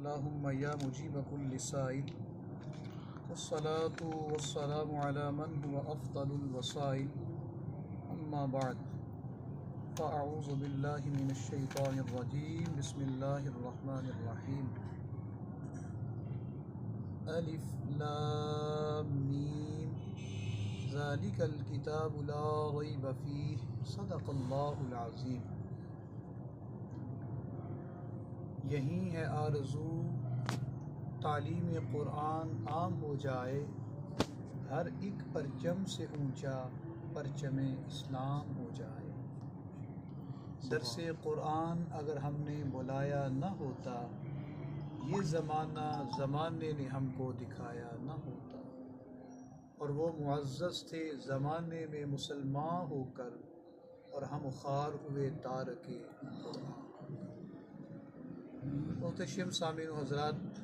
اللهم يا مجيب كل سائل والصلاة والسلام على من هو أفضل الوسائل أما بعد فأعوذ بالله من الشيطان الرجيم بسم الله الرحمن الرحيم ألف لام ميم ذلك الكتاب لا ريب فيه صدق الله العظيم۔ یہی ہے آرزو تعلیم قرآن عام ہو جائے، ہر ایک پرچم سے اونچا پرچم اسلام ہو جائے۔ درس قرآن اگر ہم نے بلایا نہ ہوتا، یہ زمانہ زمانے نے ہم کو دکھایا نہ ہوتا، اور وہ معزز تھے زمانے میں مسلمان ہو کر، اور ہم خوار ہوئے تارک قرآن۔ محتشم سامعین و حضرات،